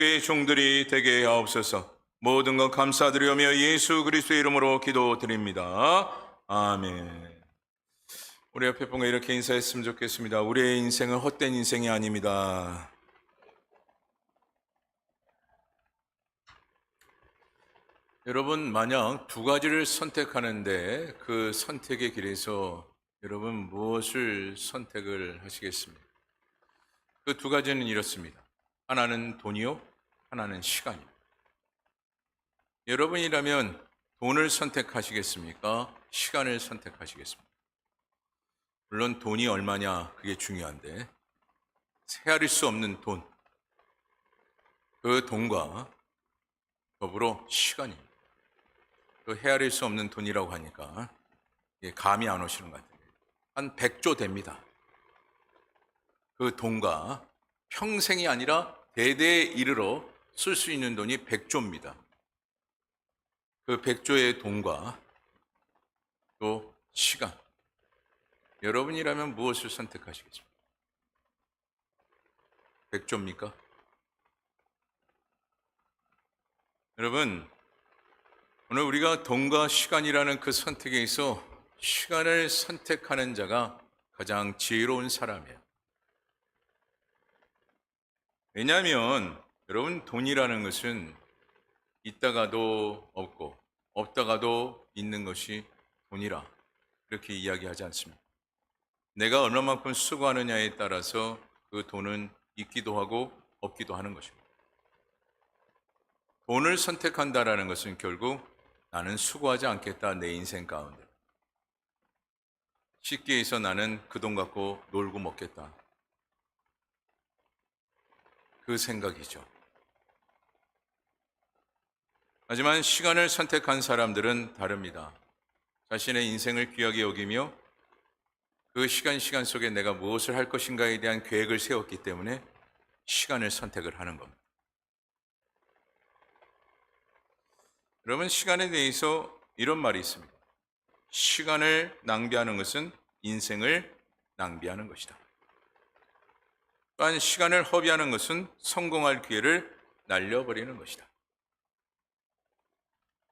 그의 종들이 되게 하옵소서. 모든 것 감사드리며 예수 그리스도의 이름으로 기도드립니다. 아멘. 우리 옆에 분과 이렇게 인사했으면 좋겠습니다. 우리의 인생은 헛된 인생이 아닙니다. 여러분, 만약 두 가지를 선택하는데 그 선택의 길에서 여러분 무엇을 선택을 하시겠습니까? 그 두 가지는 이렇습니다. 하나는 돈이요, 하나는 시간이요. 여러분이라면 돈을 선택하시겠습니까? 시간을 선택하시겠습니까? 물론 돈이 얼마냐 그게 중요한데 헤아릴 수 없는 돈, 그 돈과 더불어 시간입니다. 그 헤아릴 수 없는 돈이라고 하니까 감이 안 오시는 것 같아요. 한 100조 됩니다. 그 돈과 평생이 아니라 대대에 이르러 쓸 수 있는 돈이 100조입니다. 그 100조의 돈과 또 시간, 여러분이라면 무엇을 선택하시겠습니까? 100조입니까? 여러분, 오늘 우리가 돈과 시간이라는 그 선택에 있어 시간을 선택하는 자가 가장 지혜로운 사람이에요. 왜냐하면 여러분, 돈이라는 것은 있다가도 없고 없다가도 있는 것이 돈이라 그렇게 이야기하지 않습니다. 내가 얼마만큼 수고하느냐에 따라서 그 돈은 있기도 하고 없기도 하는 것입니다. 돈을 선택한다라는 것은 결국 나는 수고하지 않겠다, 내 인생 가운데. 쉽게 해서 나는 그 돈 갖고 놀고 먹겠다. 그 생각이죠. 하지만 시간을 선택한 사람들은 다릅니다. 자신의 인생을 귀하게 여기며 그 시간 속에 내가 무엇을 할 것인가에 대한 계획을 세웠기 때문에 시간을 선택을 하는 겁니다. 여러분, 시간에 대해서 이런 말이 있습니다. 시간을 낭비하는 것은 인생을 낭비하는 것이다. 또한 시간을 허비하는 것은 성공할 기회를 날려버리는 것이다.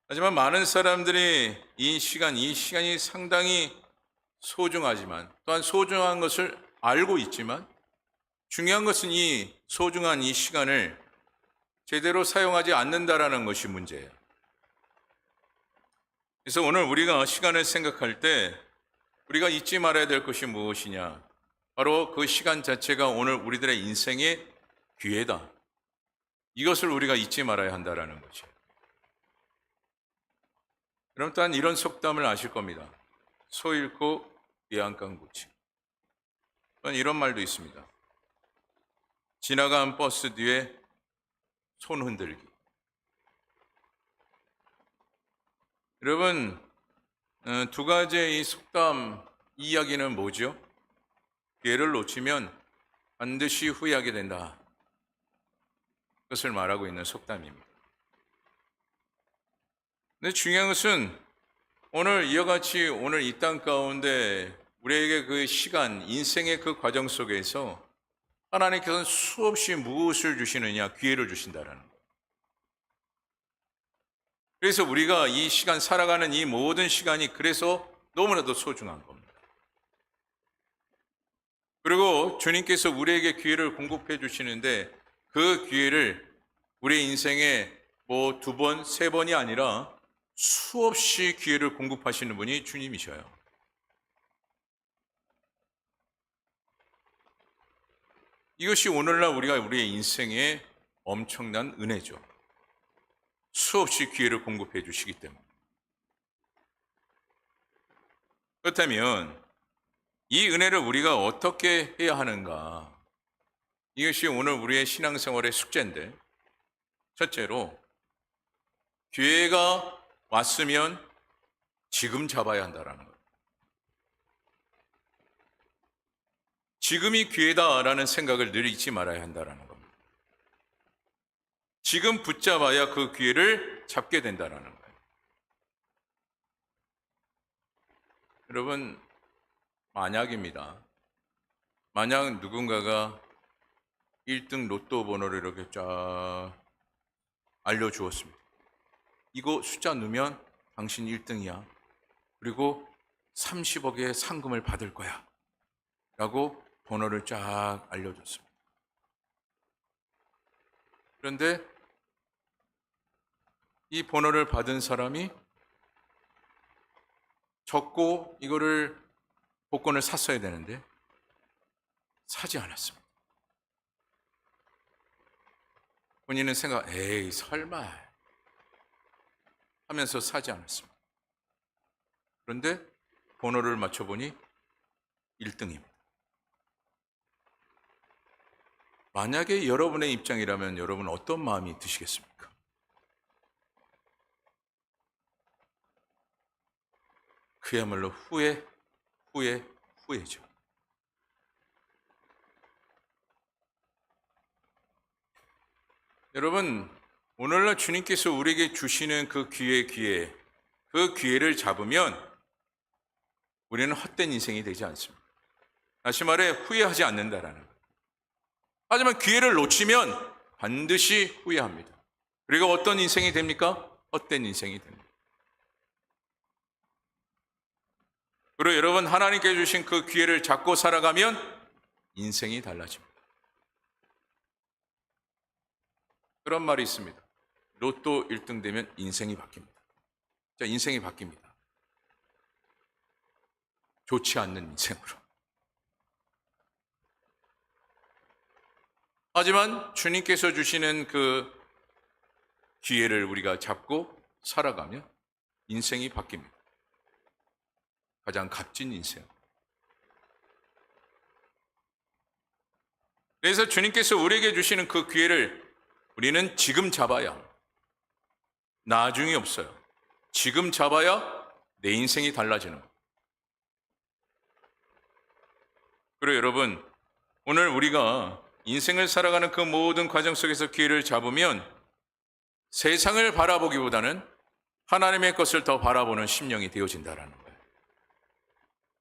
하지만 많은 사람들이 이 시간이 상당히 소중하지만 또한 소중한 것을 알고 있지만 중요한 것은 이 소중한 이 시간을 제대로 사용하지 않는다라는 것이 문제예요. 그래서 오늘 우리가 시간을 생각할 때 우리가 잊지 말아야 될 것이 무엇이냐? 바로 그 시간 자체가 오늘 우리들의 인생의 기회다. 이것을 우리가 잊지 말아야 한다라는 거죠. 여러분, 또한 이런 속담을 아실 겁니다. 소 잃고 외양간고치. 또한 이런 말도 있습니다. 지나간 버스 뒤에 손 흔들기. 여러분, 두 가지의 이 속담 이야기는 뭐죠? 기회를 놓치면 반드시 후회하게 된다. 그것을 말하고 있는 속담입니다. 근데 중요한 것은 오늘 이와 같이 오늘 이 땅 가운데 우리에게 그 시간, 인생의 그 과정 속에서 하나님께서는 수없이 무엇을 주시느냐? 기회를 주신다라는 거예요. 그래서 우리가 이 시간 살아가는 이 모든 시간이 그래서 너무나도 소중한 겁니다. 그리고 주님께서 우리에게 기회를 공급해 주시는데 그 기회를 우리 인생에 뭐 2번, 3번이 아니라 수없이 기회를 공급하시는 분이 주님이셔요. 이것이 오늘날 우리의 인생의 엄청난 은혜죠. 수없이 기회를 공급해 주시기 때문에. 그렇다면 이 은혜를 우리가 어떻게 해야 하는가? 이것이 오늘 우리의 신앙생활의 숙제인데, 첫째로 기회가 왔으면 지금 잡아야 한다라는 거예요. 지금이 기회다라는 생각을 늘 잊지 말아야 한다라는 겁니다. 지금 붙잡아야 그 기회를 잡게 된다라는 거예요. 여러분, 만약입니다. 만약 누군가가 1등 로또 번호를 이렇게 쫙 알려주었습니다. 이거 숫자 넣으면 당신 1등이야. 그리고 30억의 상금을 받을 거야. 라고 번호를 쫙 알려줬습니다. 그런데 이 번호를 받은 사람이 적고 이거를 복권을 샀어야 되는데 사지 않았습니다. 본인은 에이 설마 하면서 사지 않았습니다. 그런데 번호를 맞춰보니 1등입니다. 만약에 여러분의 입장이라면 여러분 어떤 마음이 드시겠습니까? 그야말로 후회죠. 여러분, 오늘날 주님께서 우리에게 주시는 그 기회를 잡으면 우리는 헛된 인생이 되지 않습니다. 다시 말해 후회하지 않는다라는 거예요. 하지만 기회를 놓치면 반드시 후회합니다. 그리고 어떤 인생이 됩니까? 헛된 인생이 됩니다. 그리고 여러분, 하나님께 주신 그 기회를 잡고 살아가면 인생이 달라집니다. 그런 말이 있습니다. 로또 1등 되면 인생이 바뀝니다. 인생이 바뀝니다. 좋지 않는 인생으로. 하지만 주님께서 주시는 그 기회를 우리가 잡고 살아가면 인생이 바뀝니다. 가장 값진 인생. 그래서 주님께서 우리에게 주시는 그 기회를 우리는 지금 잡아야, 나중이 없어요. 지금 잡아야 내 인생이 달라지는 거예요. 그리고 여러분, 오늘 우리가 인생을 살아가는 그 모든 과정 속에서 기회를 잡으면 세상을 바라보기보다는 하나님의 것을 더 바라보는 심령이 되어진다는 거예요.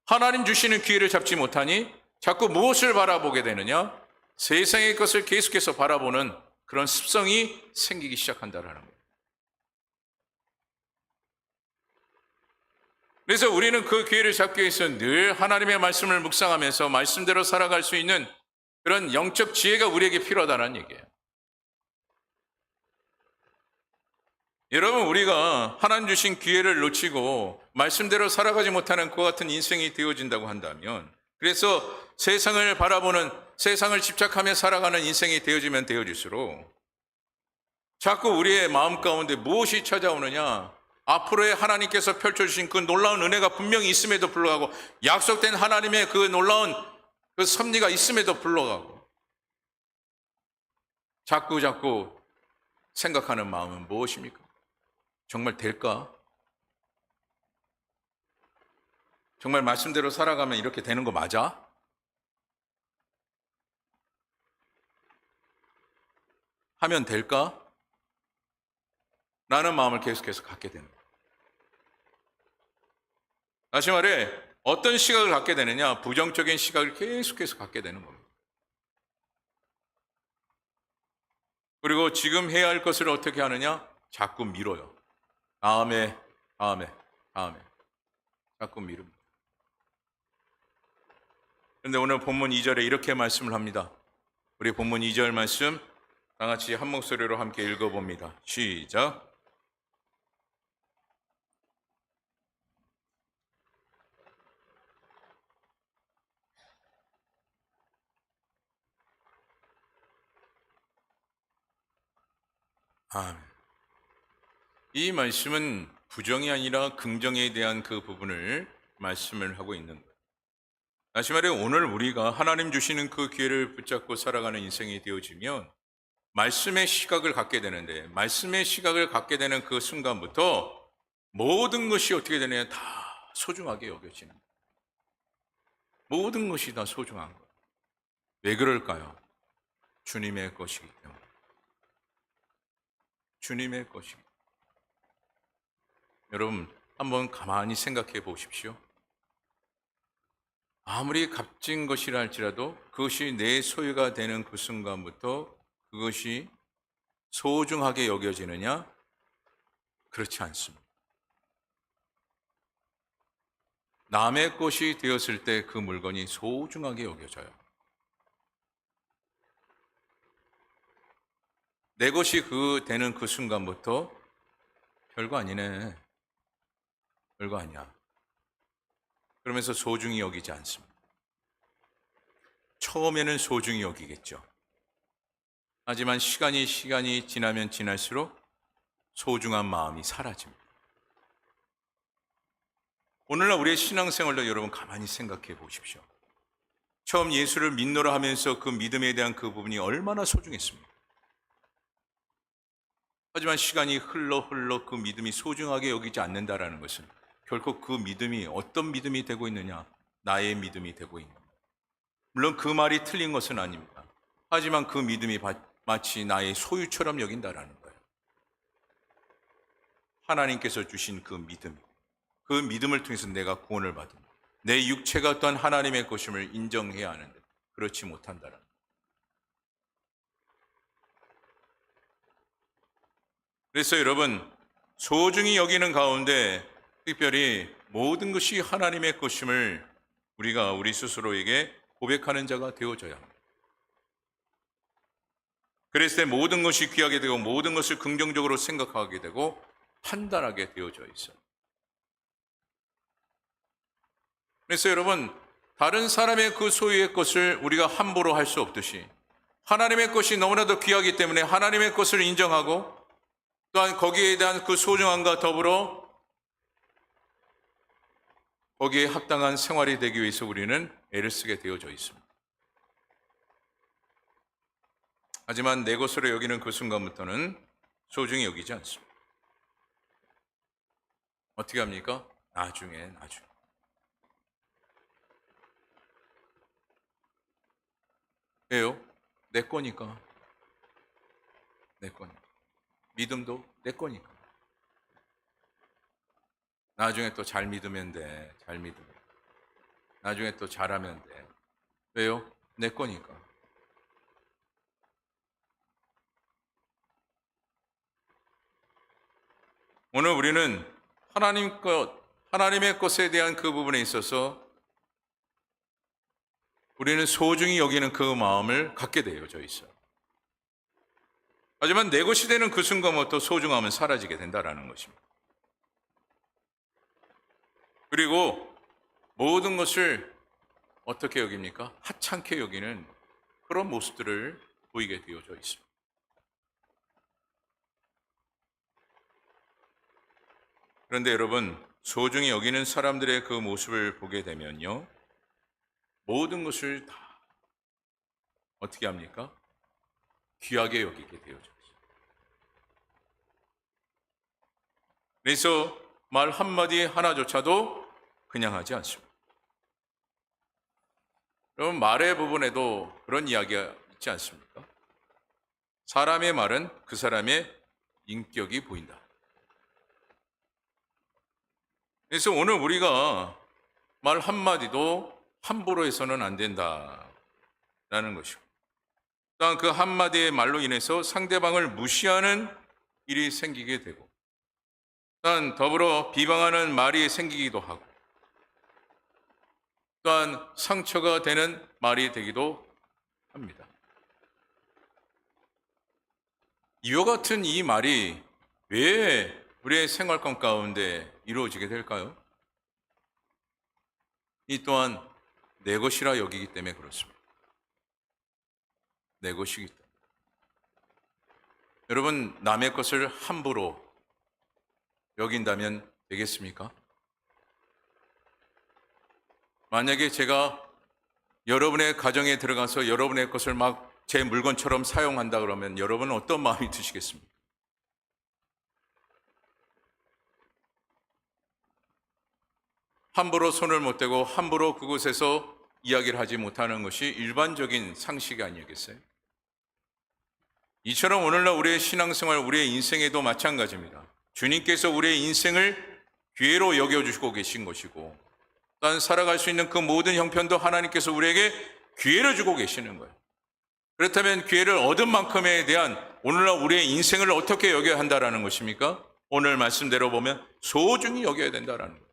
하나님 주시는 기회를 잡지 못하니 자꾸 무엇을 바라보게 되느냐? 세상의 것을 계속해서 바라보는 그런 습성이 생기기 시작한다는 거예요. 그래서 우리는 그 기회를 잡기 위해서 늘 하나님의 말씀을 묵상하면서 말씀대로 살아갈 수 있는 그런 영적 지혜가 우리에게 필요하다는 얘기예요. 여러분, 우리가 하나님 주신 기회를 놓치고 말씀대로 살아가지 못하는 그와 같은 인생이 되어진다고 한다면, 그래서 세상을 바라보는, 세상을 집착하며 살아가는 인생이 되어지면 되어질수록 자꾸 우리의 마음 가운데 무엇이 찾아오느냐? 앞으로의 하나님께서 펼쳐주신 그 놀라운 은혜가 분명히 있음에도 불구하고, 약속된 하나님의 그 놀라운 그 섭리가 있음에도 불구하고 자꾸 생각하는 마음은 무엇입니까? 정말 될까? 정말 말씀대로 살아가면 이렇게 되는 거 맞아? 하면 될까? 라는 마음을 계속해서 갖게 되는 거예요. 다시 말해, 어떤 시각을 갖게 되느냐? 부정적인 시각을 계속해서 갖게 되는 겁니다. 그리고 지금 해야 할 것을 어떻게 하느냐? 자꾸 미뤄요. 다음에. 자꾸 미룹니다. 그런데 오늘 본문 2절에 이렇게 말씀을 합니다. 우리 본문 2절 말씀 다 같이 한 목소리로 함께 읽어봅니다. 시작. 아멘. 이 말씀은 부정이 아니라 긍정에 대한 그 부분을 말씀을 하고 있는 거예요. 다시 말해, 오늘 우리가 하나님 주시는 그 기회를 붙잡고 살아가는 인생이 되어지면 말씀의 시각을 갖게 되는데, 말씀의 시각을 갖게 되는 그 순간부터 모든 것이 어떻게 되느냐? 다 소중하게 여겨지는 거예요. 모든 것이 다 소중한 거예요. 왜 그럴까요? 주님의 것이기 때문에. 주님의 것이기 때문에. 여러분, 한번 가만히 생각해 보십시오. 아무리 값진 것이라 할지라도 그것이 내 소유가 되는 그 순간부터 그것이 소중하게 여겨지느냐? 그렇지 않습니다. 남의 것이 되었을 때 그 물건이 소중하게 여겨져요. 내 것이 되는 그 순간부터 별거 아니네. 별거 아니야. 그러면서 소중히 여기지 않습니다. 처음에는 소중히 여기겠죠. 하지만 시간이 지나면 지날수록 소중한 마음이 사라집니다. 오늘날 우리의 신앙생활도 여러분 가만히 생각해 보십시오. 처음 예수를 믿노라 하면서 그 믿음에 대한 그 부분이 얼마나 소중했습니까? 하지만 시간이 흘러 그 믿음이 소중하게 여기지 않는다라는 것은 결국 그 믿음이 어떤 믿음이 되고 있느냐? 나의 믿음이 되고 있는 겁니다. 물론 그 말이 틀린 것은 아닙니다. 하지만 그 믿음이 마치 나의 소유처럼 여긴다라는 거예요. 하나님께서 주신 그 믿음을 통해서 내가 구원을 받은 내 육체가 어떤 하나님의 것임을 인정해야 하는데 그렇지 못한다라는 거예요. 그래서 여러분, 소중히 여기는 가운데 특별히 모든 것이 하나님의 것임을 우리가 우리 스스로에게 고백하는 자가 되어져야 합니다. 그랬을 때 모든 것이 귀하게 되고 모든 것을 긍정적으로 생각하게 되고 판단하게 되어져 있어요. 그래서 여러분, 다른 사람의 그 소유의 것을 우리가 함부로 할 수 없듯이 하나님의 것이 너무나도 귀하기 때문에 하나님의 것을 인정하고 또한 거기에 대한 그 소중함과 더불어 거기에 합당한 생활이 되기 위해서 우리는 애를 쓰게 되어져 있습니다. 하지만 내 것으로 여기는 그 순간부터는 소중히 여기지 않습니다. 어떻게 합니까? 나중에. 왜요? 내 거니까. 믿음도 내 거니까. 나중에 또 잘 믿으면 돼. 나중에 또 잘하면 돼. 왜요? 내 거니까. 오늘 우리는 하나님의 것에 대한 그 부분에 있어서 우리는 소중히 여기는 그 마음을 갖게 되어져 있어요. 하지만 내 것이 되는 그 순간부터 소중함은 사라지게 된다는 것입니다. 그리고 모든 것을 어떻게 여깁니까? 하찮게 여기는 그런 모습들을 보이게 되어져 있습니다. 그런데 여러분, 소중히 여기는 사람들의 그 모습을 보게 되면요, 모든 것을 다 어떻게 합니까? 귀하게 여기게 되어져 있어요. 그래서 말 한마디 하나조차도 그냥 하지 않습니다. 여러분, 말의 부분에도 그런 이야기가 있지 않습니까? 사람의 말은 그 사람의 인격이 보인다. 그래서 오늘 우리가 말 한마디도 함부로 해서는 안 된다라는 것이고, 또한 그 한마디의 말로 인해서 상대방을 무시하는 일이 생기게 되고, 또한 더불어 비방하는 말이 생기기도 하고, 또한 상처가 되는 말이 되기도 합니다. 이와 같은 이 말이 왜 우리의 생활권 가운데 이루어지게 될까요? 이 또한 내 것이라 여기기 때문에 그렇습니다. 내 것이기 때문에. 여러분, 남의 것을 함부로 여긴다면 되겠습니까? 만약에 제가 여러분의 가정에 들어가서 여러분의 것을 막 제 물건처럼 사용한다 그러면 여러분은 어떤 마음이 드시겠습니까? 함부로 손을 못 대고 함부로 그곳에서 이야기를 하지 못하는 것이 일반적인 상식이 아니겠어요? 이처럼 오늘날 우리의 신앙생활, 우리의 인생에도 마찬가지입니다. 주님께서 우리의 인생을 기회로 여겨주시고 계신 것이고, 또한 살아갈 수 있는 그 모든 형편도 하나님께서 우리에게 기회를 주고 계시는 거예요. 그렇다면 기회를 얻은 만큼에 대한 오늘날 우리의 인생을 어떻게 여겨야 한다라는 것입니까? 오늘 말씀대로 보면 소중히 여겨야 된다라는 거예요.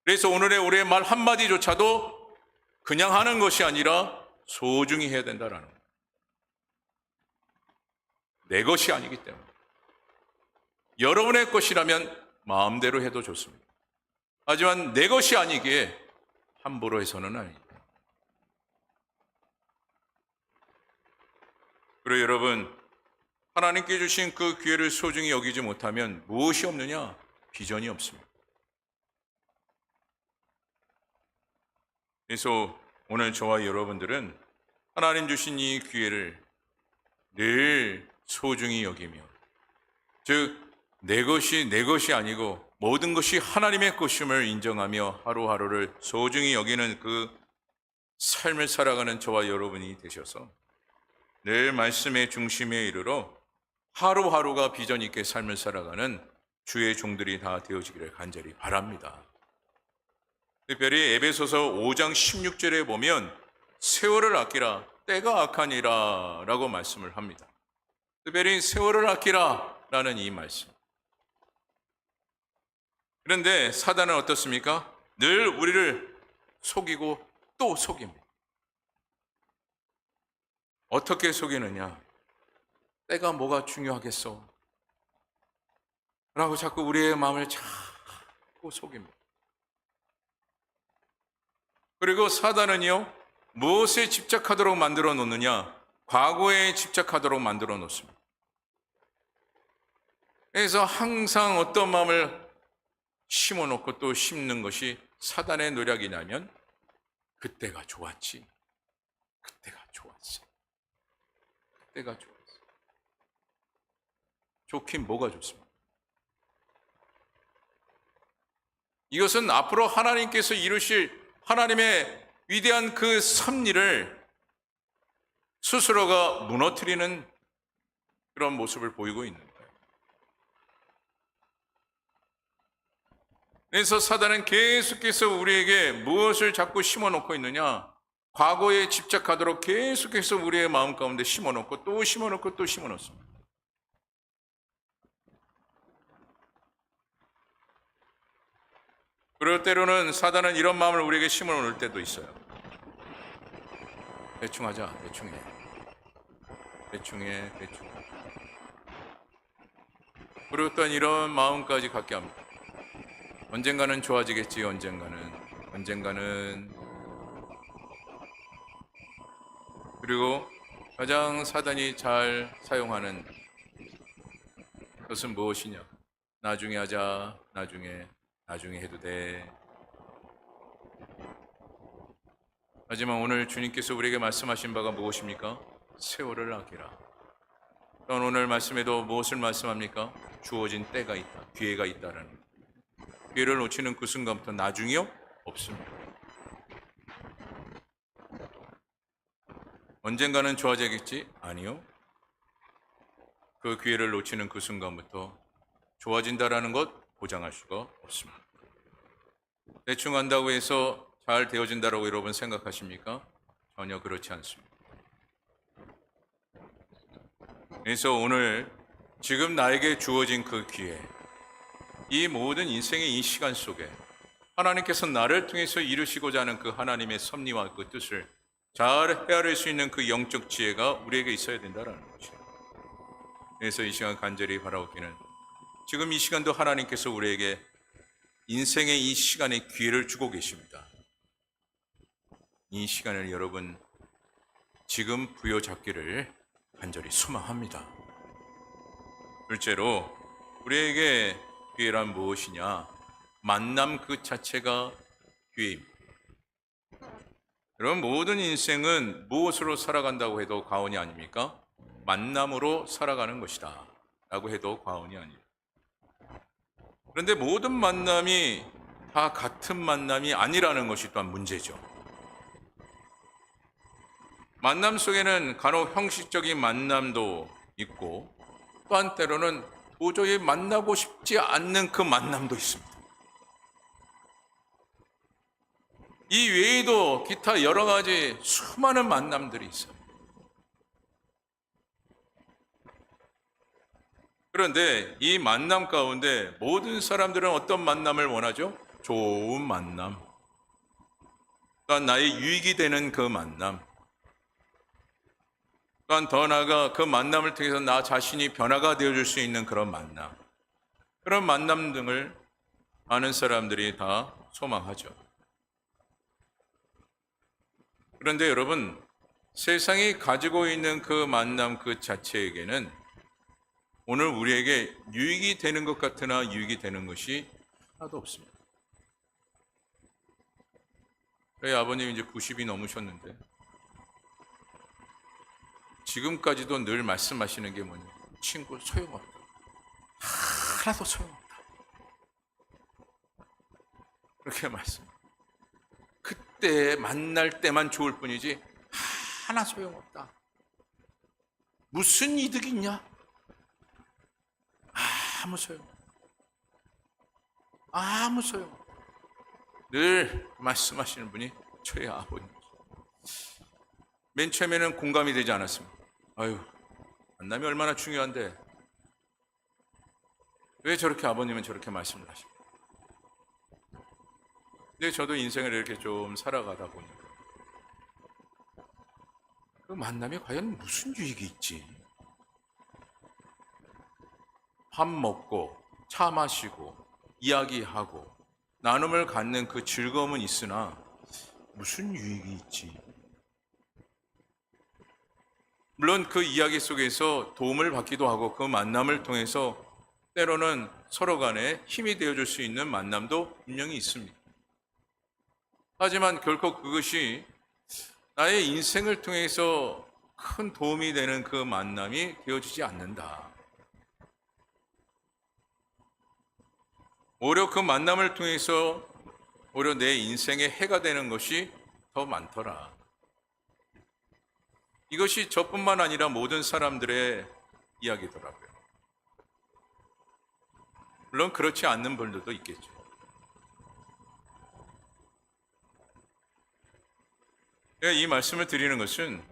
그래서 오늘의 우리의 말 한마디조차도 그냥 하는 것이 아니라 소중히 해야 된다라는 거예요. 내 것이 아니기 때문에. 여러분의 것이라면 마음대로 해도 좋습니다. 하지만 내 것이 아니기에 함부로 해서는 아닙니다. 그리고 여러분, 하나님께 주신 그 기회를 소중히 여기지 못하면 무엇이 없느냐? 비전이 없습니다. 그래서 오늘 저와 여러분들은 하나님 주신 이 기회를 늘 소중히 여기며, 즉 내 것이 아니고 모든 것이 하나님의 것임을 인정하며 하루하루를 소중히 여기는 그 삶을 살아가는 저와 여러분이 되셔서 늘 말씀의 중심에 이르러 하루하루가 비전 있게 삶을 살아가는 주의 종들이 다 되어지기를 간절히 바랍니다. 특별히 에베소서 5장 16절에 보면 세월을 아끼라, 때가 악하니라 라고 말씀을 합니다. 특별히 세월을 아끼라 라는 이 말씀. 그런데 사단은 어떻습니까? 늘 우리를 속이고 또 속입니다. 어떻게 속이느냐? 때가 뭐가 중요하겠어? 라고 자꾸 우리의 마음을 자꾸 속입니다. 그리고 사단은요, 무엇에 집착하도록 만들어 놓느냐? 과거에 집착하도록 만들어 놓습니다. 그래서 항상 어떤 마음을 심어놓고 또 심는 것이 사단의 노력이냐면, 그때가 좋았지, 그때가 좋았어, 그때가 좋았어. 좋긴 뭐가 좋습니까? 이것은 앞으로 하나님께서 이루실 하나님의 위대한 그 섭리를 스스로가 무너뜨리는 그런 모습을 보이고 있는 거예요. 그래서 사단은 계속해서 우리에게 무엇을 자꾸 심어놓고 있느냐? 과거에 집착하도록 계속해서 우리의 마음 가운데 심어놓고 또 심어놓고 또 심어놓습니다. 그럴 때로는 사단은 이런 마음을 우리에게 심어놓을 때도 있어요. 대충 하자, 대충 해. 대충 해, 대충. 그리고 또 이런 마음까지 갖게 합니다. 언젠가는 좋아지겠지, 언젠가는. 그리고 가장 사단이 잘 사용하는 것은 무엇이냐? 나중에 하자, 나중에 해도 돼. 하지만 오늘 주님께서 우리에게 말씀하신 바가 무엇입니까? 세월을 아끼라. 또한 오늘 말씀에도 무엇을 말씀합니까? 주어진 때가 있다, 기회가 있다라는 것. 기회를 놓치는 그 순간부터 나중이요? 없습니다. 언젠가는 좋아지겠지? 아니요. 그 기회를 놓치는 그 순간부터 좋아진다라는 것 보장할 수가 없습니다. 대충 한다고 해서 잘 되어진다라고 여러분 생각하십니까? 전혀 그렇지 않습니다. 그래서 오늘 지금 나에게 주어진 그 기회, 이 모든 인생의 이 시간 속에 하나님께서 나를 통해서 이루시고자 하는 그 하나님의 섭리와 그 뜻을 잘 헤아릴 수 있는 그 영적 지혜가 우리에게 있어야 된다는 것이에요. 그래서 이 시간 간절히 바라옵기는, 지금 이 시간도 하나님께서 우리에게 인생의 이 시간에 기회를 주고 계십니다. 이 시간을 여러분 지금 부여잡기를 간절히 소망합니다. 둘째로 우리에게 기회란 무엇이냐? 만남 그 자체가 기회입니다. 여러분, 모든 인생은 무엇으로 살아간다고 해도 과언이 아닙니까? 만남으로 살아가는 것이다 라고 해도 과언이 아닙니다. 그런데 모든 만남이 다 같은 만남이 아니라는 것이 또한 문제죠. 만남 속에는 간혹 형식적인 만남도 있고, 또한 때로는 도저히 만나고 싶지 않는 그 만남도 있습니다. 이 외에도 기타 여러 가지 수많은 만남들이 있어요. 그런데 이 만남 가운데 모든 사람들은 어떤 만남을 원하죠? 좋은 만남. 또한 나의 유익이 되는 그 만남. 또한 더 나아가 그 만남을 통해서 나 자신이 변화가 되어줄 수 있는 그런 만남. 그런 만남 등을 많은 사람들이 다 소망하죠. 그런데 여러분, 세상이 가지고 있는 그 만남 그 자체에게는 오늘 우리에게 유익이 되는 것 같으나 유익이 되는 것이 하나도 없습니다. 저희 아버님 이제 90이 넘으셨는데 지금까지도 늘 말씀하시는 게 뭐냐? 친구 소용없다. 하나도 소용없다. 그렇게 말씀. 그때 만날 때만 좋을 뿐이지 하나 소용없다. 무슨 이득이 있냐? 아무 소용없다. 아무 소용없다. 늘 말씀하시는 분이 저희 아버님. 맨 처음에는 공감이 되지 않았습니다. 아유, 만남이 얼마나 중요한데 왜 저렇게 아버님은 저렇게 말씀을 하십니까? 근데 저도 인생을 이렇게 좀 살아가다 보니까 그 만남이 과연 무슨 유익이 있지? 밥 먹고 차 마시고 이야기하고 나눔을 갖는 그 즐거움은 있으나 무슨 유익이 있지? 물론 그 이야기 속에서 도움을 받기도 하고 그 만남을 통해서 때로는 서로 간에 힘이 되어줄 수 있는 만남도 분명히 있습니다. 하지만 결코 그것이 나의 인생을 통해서 큰 도움이 되는 그 만남이 되어지지 않는다. 오히려 그 만남을 통해서 오히려 내 인생에 해가 되는 것이 더 많더라. 이것이 저뿐만 아니라 모든 사람들의 이야기더라고요. 물론 그렇지 않는 분들도 있겠죠. 제가 이 말씀을 드리는 것은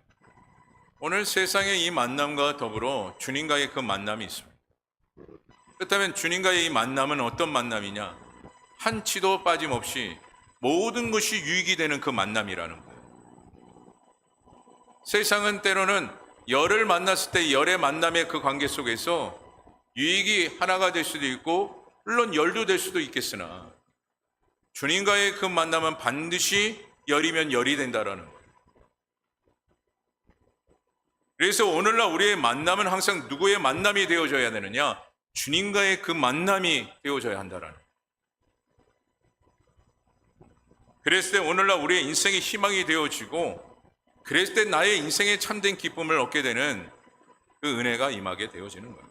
오늘 세상의 이 만남과 더불어 주님과의 그 만남이 있습니다. 그렇다면 주님과의 이 만남은 어떤 만남이냐? 한치도 빠짐없이 모든 것이 유익이 되는 그 만남이라는 거예요. 세상은 때로는 열을 만났을 때 열의 만남의 그 관계 속에서 유익이 하나가 될 수도 있고 물론 열도 될 수도 있겠으나 주님과의 그 만남은 반드시 열이면 열이 된다라는 거예요. 그래서 오늘날 우리의 만남은 항상 누구의 만남이 되어져야 되느냐? 주님과의 그 만남이 되어져야 한다라는 거예요. 그랬을 때 오늘날 우리의 인생의 희망이 되어지고 그랬을 때 나의 인생의 참된 기쁨을 얻게 되는 그 은혜가 임하게 되어지는 거예요.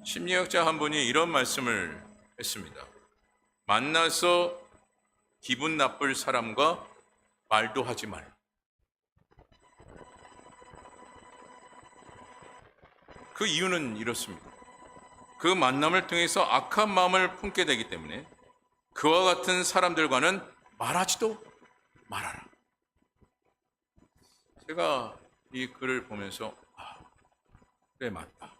심리학자 한 분이 이런 말씀을 했습니다. 만나서 기분 나쁠 사람과 말도 하지 말. 그 이유는 이렇습니다. 그 만남을 통해서 악한 마음을 품게 되기 때문에 그와 같은 사람들과는 말하지도 말아라. 제가 이 글을 보면서 그래 맞다.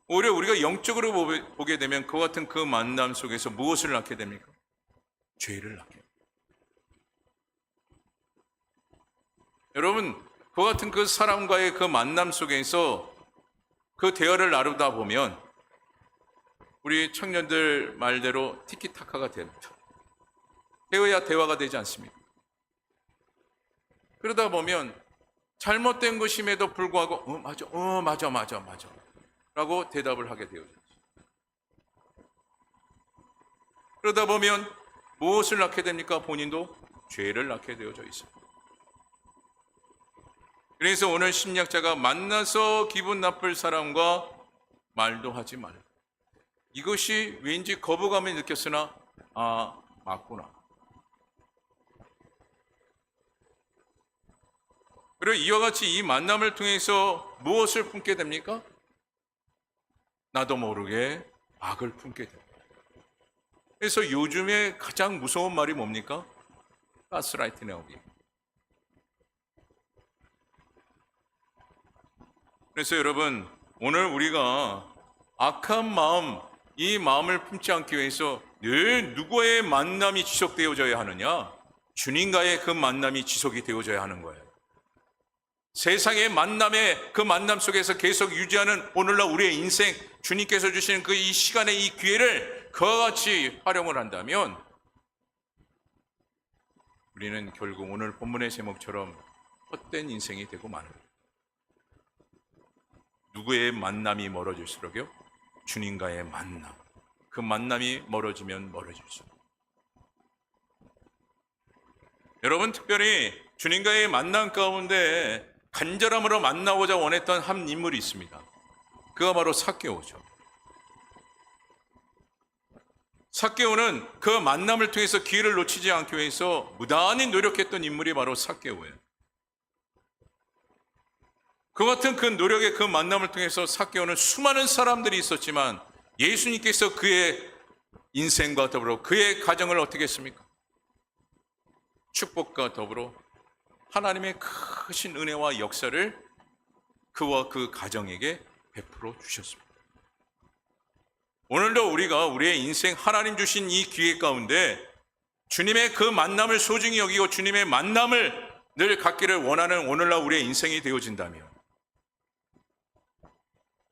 오히려 우리가 영적으로 보게 되면 그와 같은 그 만남 속에서 무엇을 낳게 됩니까? 죄를 낳게 됩니다. 여러분, 그와 같은 그 사람과의 그 만남 속에서 그 대화를 나누다 보면 우리 청년들 말대로 티키타카가 됩니다. 대화야 대화가 되지 않습니다. 그러다 보면 잘못된 것임에도 불구하고 맞아 라고 대답을 하게 되어졌죠. 그러다 보면 무엇을 낳게 됩니까? 본인도 죄를 낳게 되어져 있습니다. 그래서 오늘 심리학자가 만나서 기분 나쁠 사람과 말도 하지 말라. 이것이 왠지 거부감이 느꼈으나 맞구나. 그리고 이와 같이 이 만남을 통해서 무엇을 품게 됩니까? 나도 모르게 악을 품게 됩니다. 그래서 요즘에 가장 무서운 말이 뭡니까? 가스라이팅 나오기. 그래서 여러분, 오늘 우리가 악한 마음, 이 마음을 품지 않기 위해서 늘 누구의 만남이 지속되어져야 하느냐? 주님과의 그 만남이 지속이 되어져야 하는 거예요. 세상의 만남의 그 만남 속에서 계속 유지하는 오늘날 우리의 인생, 주님께서 주시는 그 이 시간의 이 기회를 그와 같이 활용을 한다면 우리는 결국 오늘 본문의 제목처럼 헛된 인생이 되고 마는 거예요. 누구의 만남이 멀어질수록요? 주님과의 만남. 그 만남이 멀어지면 멀어질수록. 여러분, 특별히 주님과의 만남 가운데 간절함으로 만나고자 원했던 한 인물이 있습니다. 그가 바로 삭개오죠. 삭개오는 그 만남을 통해서 기회를 놓치지 않기 위해서 무단히 노력했던 인물이 바로 삭개오예요. 그 같은 그 노력의 그 만남을 통해서 삭개오는 수많은 사람들이 있었지만 예수님께서 그의 인생과 더불어 그의 가정을 어떻게 했습니까? 축복과 더불어 하나님의 크신 은혜와 역사를 그와 그 가정에게 베풀어 주셨습니다. 오늘도 우리가 우리의 인생 하나님 주신 이 기회 가운데 주님의 그 만남을 소중히 여기고 주님의 만남을 늘 갖기를 원하는 오늘날 우리의 인생이 되어진다면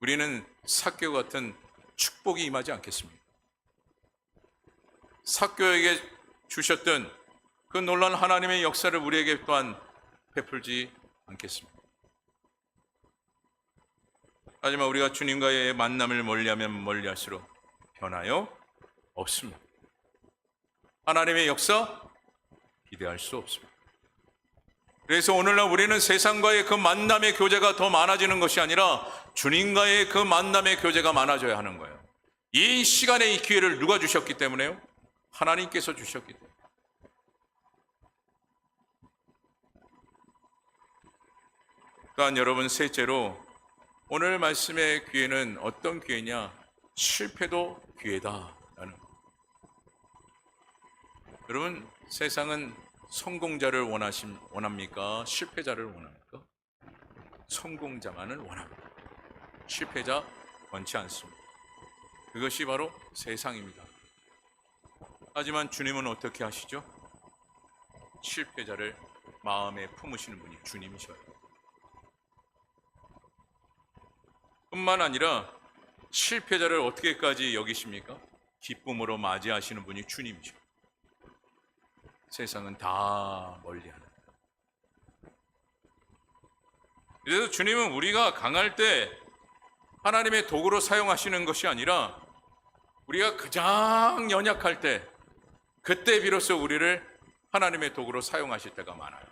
우리는 삭개오 같은 축복이 임하지 않겠습니까? 삭개오에게 주셨던 그 놀라운 하나님의 역사를 우리에게 또한 베풀지 않겠습니까? 하지만 우리가 주님과의 만남을 멀리하면 멀리할수록 변하여 없습니다. 하나님의 역사 기대할 수 없습니다. 그래서 오늘날 우리는 세상과의 그 만남의 교제가 더 많아지는 것이 아니라 주님과의 그 만남의 교제가 많아져야 하는 거예요. 이 시간에 이 기회를 누가 주셨기 때문에요? 하나님께서 주셨기 때문에. 또한 여러분, 셋째로 오늘 말씀의 기회는 어떤 기회냐? 실패도 기회다라는 것. 여러분, 세상은 성공자를 원합니까? 실패자를 원합니까? 성공자만을 원합니다. 실패자 원치 않습니다. 그것이 바로 세상입니다. 하지만 주님은 어떻게 하시죠? 실패자를 마음에 품으시는 분이 주님이셔요. 뿐만 아니라 실패자를 어떻게까지 여기십니까? 기쁨으로 맞이하시는 분이 주님이셔요. 세상은 다 멀리하는. 그래서 주님은 우리가 강할 때 하나님의 도구로 사용하시는 것이 아니라 우리가 가장 연약할 때 그때 비로소 우리를 하나님의 도구로 사용하실 때가 많아요.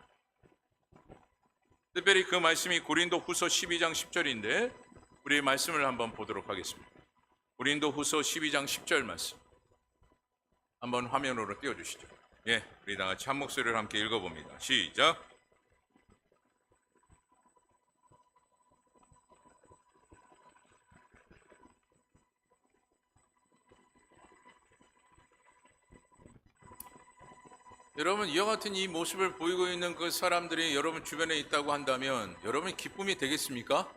특별히 그 말씀이 고린도후서 12장 10절인데 우리의 말씀을 한번 보도록 하겠습니다. 고린도후서 12장 10절 말씀 한번 화면으로 띄워주시죠. 예, 우리 다 같이 한 목소리를 함께 읽어봅니다. 시작. 여러분, 이와 같은 이 모습을 보이고 있는 그 사람들이 여러분 주변에 있다고 한다면 여러분이 기쁨이 되겠습니까?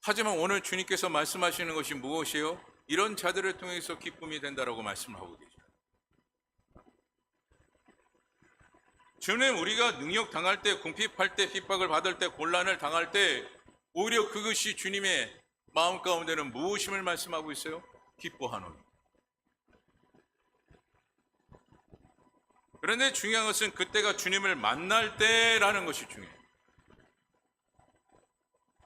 하지만 오늘 주님께서 말씀하시는 것이 무엇이에요? 이런 자들을 통해서 기쁨이 된다라고 말씀하고 계세요. 주님, 우리가 능력 당할 때, 궁핍할 때, 핍박을 받을 때, 곤란을 당할 때 오히려 그것이 주님의 마음 가운데는 무엇임을 말씀하고 있어요? 기뻐하노니. 그런데 중요한 것은 그때가 주님을 만날 때라는 것이 중요해요.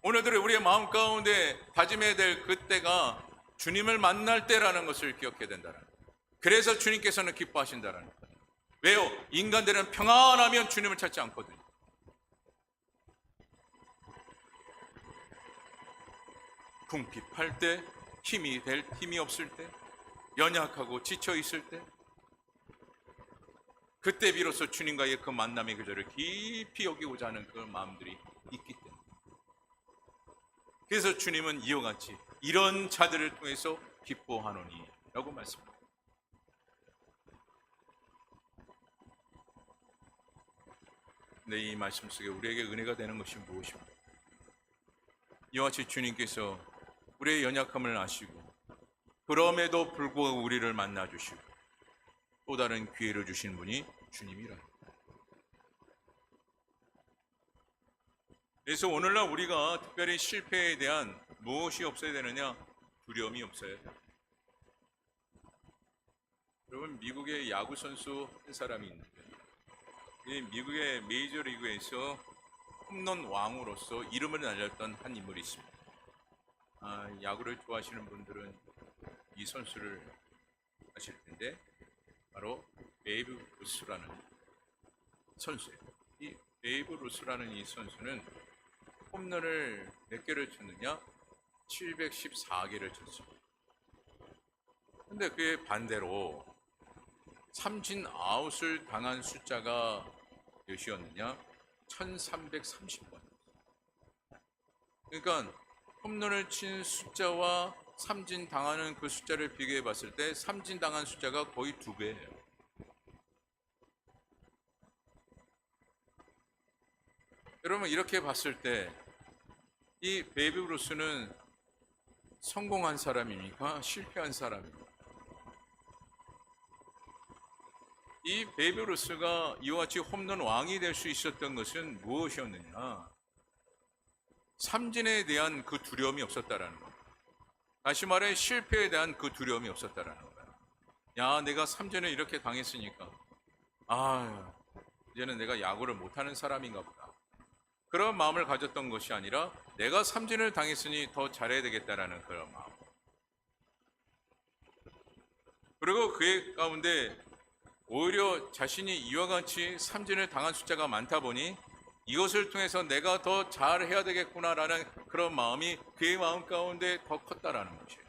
오늘들의 우리의 마음 가운데 다짐해야 될 그때가 주님을 만날 때라는 것을 기억해야 된다는 거예요. 그래서 주님께서는 기뻐하신다는 거예요. 왜요? 인간들은 평안하면 주님을 찾지 않거든요. 궁핍할 때, 힘이 없을 때, 연약하고 지쳐 있을 때, 그때 비로소 주님과의 그 만남의 교제를 깊이 여기고자 하는 그 마음들이 있기 때문에. 그래서 주님은 이와 같이 이런 자들을 통해서 기뻐하노니 라고 말씀합니다. 근데 이 말씀 속에 우리에게 은혜가 되는 것이 무엇입니까? 이와 같이 주님께서 우리의 연약함을 아시고 그럼에도 불구하고 우리를 만나주시고 또 다른 기회를 주신 분이 주님이라. 그래서 오늘날 우리가 특별히 실패에 대한 무엇이 없어야 되느냐? 두려움이 없어야 돼. 여러분, 미국의 야구 선수 한 사람이 있는데 이 미국의 메이저리그에서 홈런 왕으로서 이름을 날렸던 한 인물이 있습니다. 야구를 좋아하시는 분들은 이 선수를 아실 텐데 바로 베이브 루스라는 선수예요. 이 베이브 루스라는 이 선수는 홈런을 몇 개를 쳤느냐? 714개를 쳤습니다. 근데 그에 반대로 삼진 아웃을 당한 숫자가 몇이었느냐? 1330번. 그러니까 홈런을 친 숫자와 삼진 당하는 그 숫자를 비교해 봤을 때 삼진 당한 숫자가 거의 2배예요. 여러분, 이렇게 봤을 때 이 베이브 루스는 성공한 사람입니까? 실패한 사람입니까? 이 베이브 루스가 이와 같이 홈런 왕이 될 수 있었던 것은 무엇이었느냐? 삼진에 대한 그 두려움이 없었다라는 거예요. 다시 말해 실패에 대한 그 두려움이 없었다라는 거예요. 야, 내가 삼진을 이렇게 당했으니까 이제는 내가 야구를 못하는 사람인가 보다. 그런 마음을 가졌던 것이 아니라 내가 삼진을 당했으니 더 잘해야 되겠다라는 그런 마음. 그리고 그의 가운데 오히려 자신이 이와 같이 삼진을 당한 숫자가 많다 보니 이것을 통해서 내가 더 잘해야 되겠구나라는 그런 마음이 그의 마음 가운데 더 컸다라는 것이에요.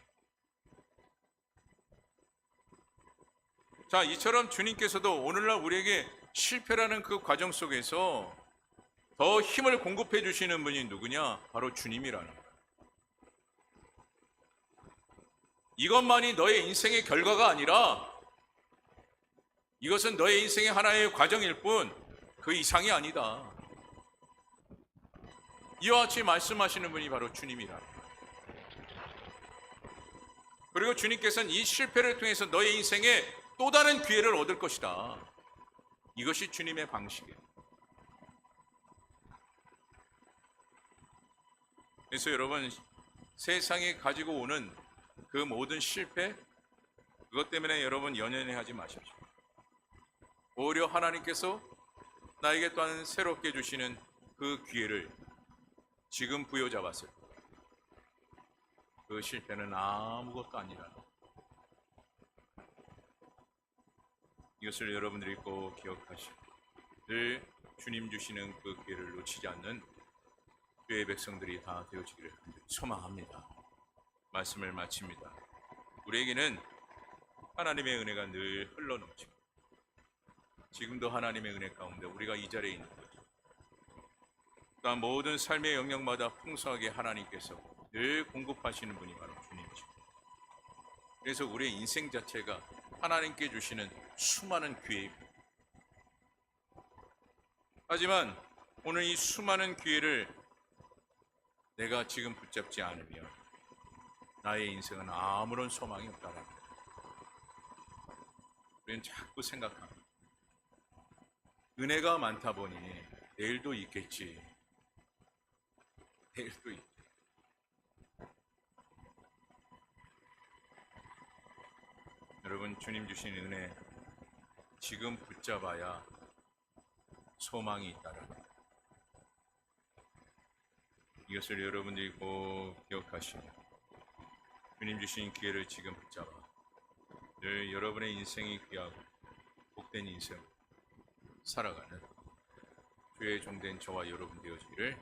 자, 이처럼 주님께서도 오늘날 우리에게 실패라는 그 과정 속에서 더 힘을 공급해 주시는 분이 누구냐? 바로 주님이라는 거예요. 이것만이 너의 인생의 결과가 아니라 이것은 너의 인생의 하나의 과정일 뿐 그 이상이 아니다. 이와 같이 말씀하시는 분이 바로 주님이라. 그리고 주님께서는 이 실패를 통해서 너의 인생에 또 다른 기회를 얻을 것이다. 이것이 주님의 방식이에요. 그래서 여러분, 세상이 가지고 오는 그 모든 실패, 그것 때문에 여러분 연연해하지 마십시오. 오히려 하나님께서 나에게 또한 새롭게 주시는 그 기회를 지금 부여잡았을 때 그 실패는 아무것도 아니라 이것을 여러분들이 꼭 기억하시고 늘 주님 주시는 그 기회를 놓치지 않는 주의 백성들이 다 되어지기를 소망합니다. 말씀을 마칩니다. 우리에게는 하나님의 은혜가 늘 흘러넘치고 지금도 하나님의 은혜 가운데 우리가 이 자리에 있는 거죠. 또한 모든 삶의 영역마다 풍성하게 하나님께서 늘 공급하시는 분이 바로 주님이십니다. 그래서 우리의 인생 자체가 하나님께 주시는 수많은 기회입니다. 하지만 오늘 이 수많은 기회를 내가 지금 붙잡지 않으면 나의 인생은 아무런 소망이 없다라는 거예요. 우리는 자꾸 생각합니다. 은혜가 많다 보니 내일도 있겠지. 내일도 있겠지. 여러분, 주님 주신 은혜 지금 붙잡아야 소망이 있다라는 거예요. 이것을 여러분들이 꼭 기억하시고 주님 주신 기회를 지금 붙잡아 늘 여러분의 인생이 귀하고 복된 인생 살아가는 주의 종된 저와 여러분 되어지기를